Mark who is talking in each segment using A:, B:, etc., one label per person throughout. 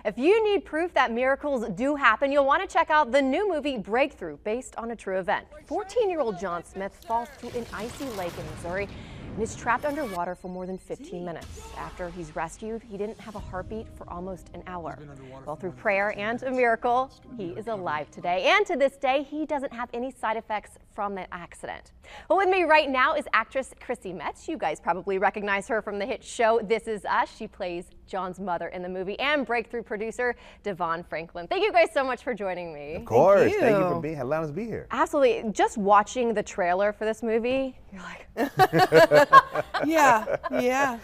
A: If you need proof that miracles do happen, you'll want to check out the new movie Breakthrough, based on a true event. 14-year-old Joyce Smith falls through an icy lake in Missouri and is trapped underwater for more than 15 minutes. After he's rescued, he didn't have a heartbeat for almost an hour. Well, through prayer and a miracle, he is alive today. And to this day, he doesn't have any side effects from the accident. Well, with me right now is actress Chrissy Metz. You guys probably recognize her from the hit show This Is Us. She plays John's mother in the movie, and Breakthrough producer DaVon Franklin. Thank you guys so much for joining me.
B: Of course. Thank you for allowing us to be here.
A: Absolutely. Just watching the trailer for this movie, you're like,
C: yeah.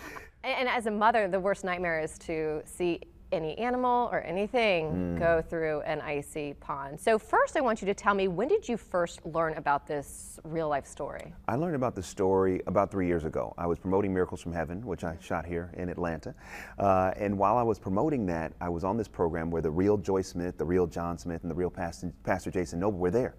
A: And as a mother, the worst nightmare is to see any animal or anything go through an icy pond. So first I want you to tell me, when did you first learn about this real life story?
B: I learned about the story about 3 years ago. I was promoting Miracles from Heaven, which I shot here in Atlanta. And while I was promoting that, I was on this program where the real Joyce Smith, the real John Smith, and the real Pastor Jason Noble were there.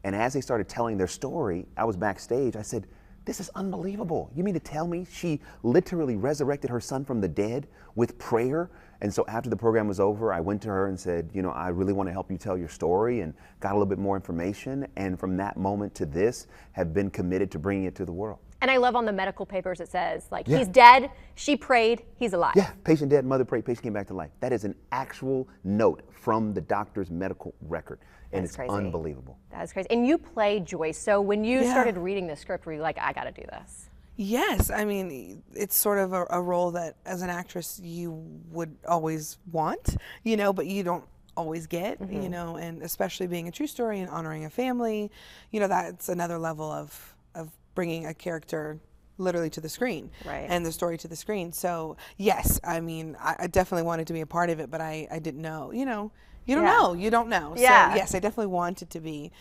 B: And as they started telling their story, I was backstage. I said, "This is unbelievable. You mean to tell me she literally resurrected her son from the dead with prayer?" And so after the program was over, I went to her and said, "You know, I really want to help you tell your story," and got a little bit more information. And from that moment to this, have been committed to bringing it to the world.
A: And I love on the medical papers it says, like, he's dead, she prayed, he's alive.
B: Yeah, patient dead, mother prayed, patient came back to life. That is an actual note from the doctor's medical record. And it's unbelievable.
A: That's crazy. And you play Joyce, so when you started reading the script, were you like, I gotta do this?
C: Yes, I mean, it's sort of a role that as an actress you would always want, you know, but you don't always get, you know, and especially being a true story and honoring a family, you know, that's another level of bringing a character literally to the screen and the story to the screen. So yes, I mean, I definitely wanted to be a part of it, but I didn't know, you know, you don't know.
A: Yeah.
C: So yes, I definitely wanted to be.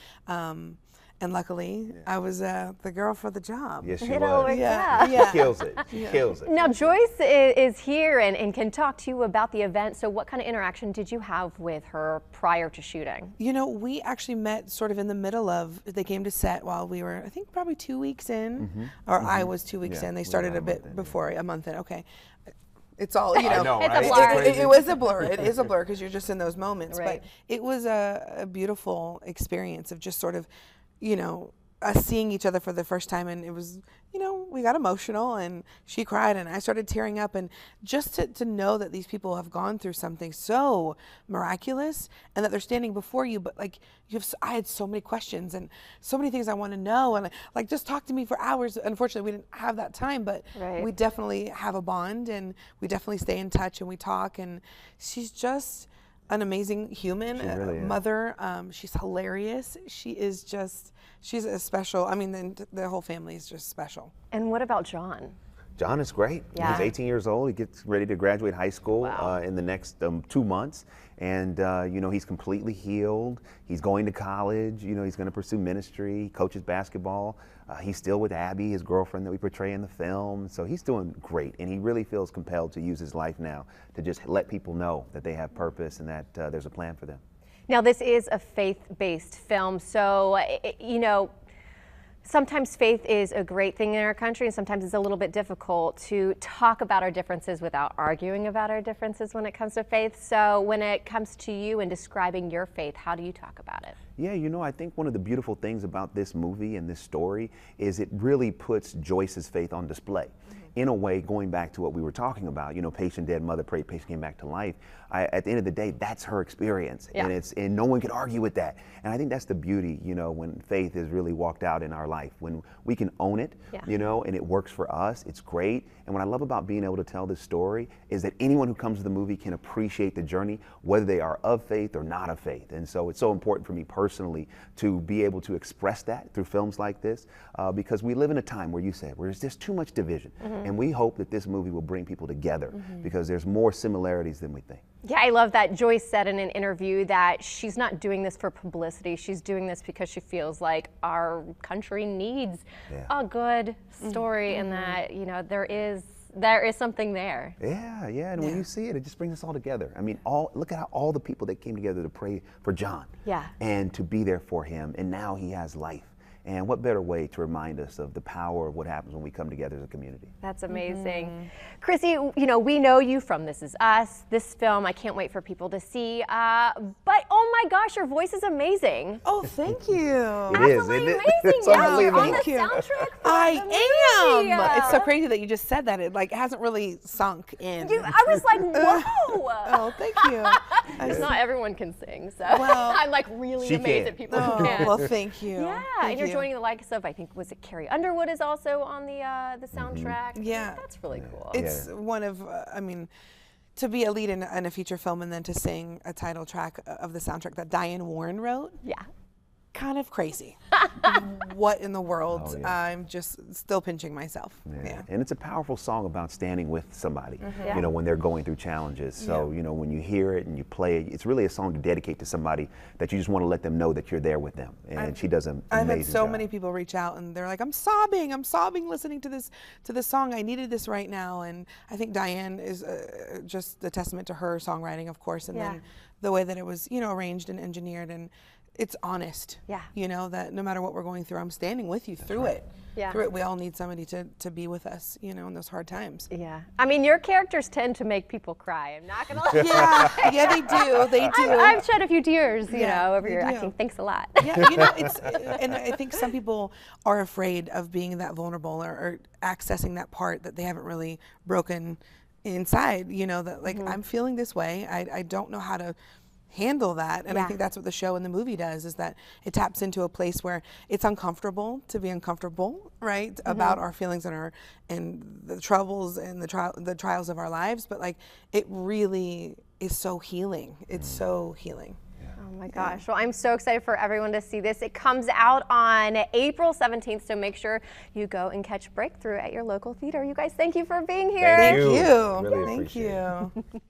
C: And luckily, I was the girl for the job.
B: Yes, she
A: It
B: was.
A: all worked out.
B: She kills it. She kills it.
A: Now, Joyce is here and can talk to you about the event. So what kind of interaction did you have with her prior to shooting?
C: You know, we actually met sort of in the middle of, they came to set while we were, I think probably 2 weeks in, or I was 2 weeks in. They started a bit before, a month in, okay. It's all, you know,
A: it's a blur.
C: It was a blur. It is a blur because you're just in those moments.
A: Right.
C: But it was a beautiful experience of just sort of, you know, us seeing each other for the first time, and it was, you know, we got emotional and she cried and I started tearing up, and just to know that these people have gone through something so miraculous and that they're standing before you, but like I had so many questions and so many things I want to know, and like just talk to me for hours. Unfortunately, we didn't have that time, but we definitely have a bond and we definitely stay in touch and we talk, and she's just an amazing human, mother. She's hilarious. She's a special, I mean, the whole family is just special.
A: And what about John?
B: John is great.
A: Yeah.
B: He's 18 years old. He gets ready to graduate high school in the next 2 months. And, you know, he's completely healed. He's going to college. You know, he's going to pursue ministry. He coaches basketball. He's still with Abby, his girlfriend that we portray in the film. So he's doing great. And he really feels compelled to use his life now to just let people know that they have purpose and that there's a plan for them.
A: Now, this is a faith-based film, so, you know, sometimes faith is a great thing in our country, and sometimes it's a little bit difficult to talk about our differences without arguing about our differences when it comes to faith. So when it comes to you and describing your faith, how do you talk about it?
B: Yeah, you know, I think one of the beautiful things about this movie and this story is it really puts Joyce's faith on display. In a way, going back to what we were talking about, you know, patient dead, mother prayed, patient came back to life. At the end of the day, that's her experience, and no one can argue with that. And I think that's the beauty, you know, when faith is really walked out in our life, when we can own it, you know, and it works for us. It's great. And what I love about being able to tell this story is that anyone who comes to the movie can appreciate the journey, whether they are of faith or not of faith. And so it's so important for me personally to be able to express that through films like this, because we live in a time where you said, where there's just too much division. And we hope that this movie will bring people together because there's more similarities than we think.
A: Yeah, I love that Joyce said in an interview that she's not doing this for publicity. She's doing this because she feels like our country needs a good story and that, you know, there is something there.
B: Yeah, and when you see it, it just brings us all together. I mean, look at all the people that came together to pray for John.
A: Yeah.
B: And to be there for him, and now he has life. And what better way to remind us of the power of what happens when we come together as a community.
A: That's amazing. Chrissy, you know, we know you from This Is Us, this film. I can't wait for people to see. But oh my gosh, your voice is amazing.
C: Oh, thank you.
A: Absolutely amazing.
B: It's
A: Yeah,
B: unbelievable.
A: you're on the
C: Thank you.
A: soundtrack for
C: I
A: the movie.
C: am. It's so crazy that you just said that. It like hasn't really sunk in.
A: I was like, whoa.
C: Oh, thank you.
A: Because not everyone can sing, so
C: Well,
A: I'm like really
B: she
A: amazed
B: can.
A: at people who
C: Oh,
A: can.
C: well, thank you.
A: Yeah,
C: Thank
A: and you're
C: you.
A: joining the likes of, I think, was it Carrie Underwood is also on the soundtrack.
C: Yeah.
A: That's really cool.
C: It's one of, I mean, to be a lead in a feature film and then to sing a title track of the soundtrack that Diane Warren wrote,
A: Yeah.
C: kind of crazy. What in the world?
B: Oh, yeah.
C: I'm just still pinching myself. Yeah.
B: And it's a powerful song about standing with somebody,
A: Yeah.
B: you know, when they're going through challenges. So, you know, when you hear it and you play it, it's really a song to dedicate to somebody that you just want to let them know that you're there with them. And she does an
C: I've
B: amazing
C: had so
B: job.
C: many people reach out and they're like, I'm sobbing listening to this song. I needed this right now. And I think Diane is just a testament to her songwriting, of course, and
A: Yeah.
C: then the way that it was, you know, arranged and engineered, and it's honest.
A: Yeah.
C: You know, that no matter what we're going through, I'm standing with you through it.
A: Yeah.
C: Through it, we all need somebody to be with us, you know, in those hard times.
A: Yeah. I mean, your characters tend to make people cry. I'm not going to lie.
C: Yeah, they do. They do.
A: I've shed a few tears, you
C: Yeah,
A: know, over
C: they
A: your
C: do.
A: acting. Thanks a lot.
C: Yeah, you know, it's, and I think some people are afraid of being that vulnerable or accessing that part that they haven't really broken inside, you know, that like, I'm feeling this way. I don't know how to handle that. And I
A: Yeah.
C: think that's what the show and the movie does, is that it taps into a place where it's uncomfortable to be uncomfortable, right? About our feelings and the troubles and the trials of our lives. But like, it really is so healing. It's so healing.
A: Oh my gosh. Well, I'm so excited for everyone to see this. It comes out on April 17th, so make sure you go and catch Breakthrough at your local theater. You guys, thank you for being here.
B: Thank you.
C: Thank you.
B: Really
C: Thank
B: appreciate it.
C: you.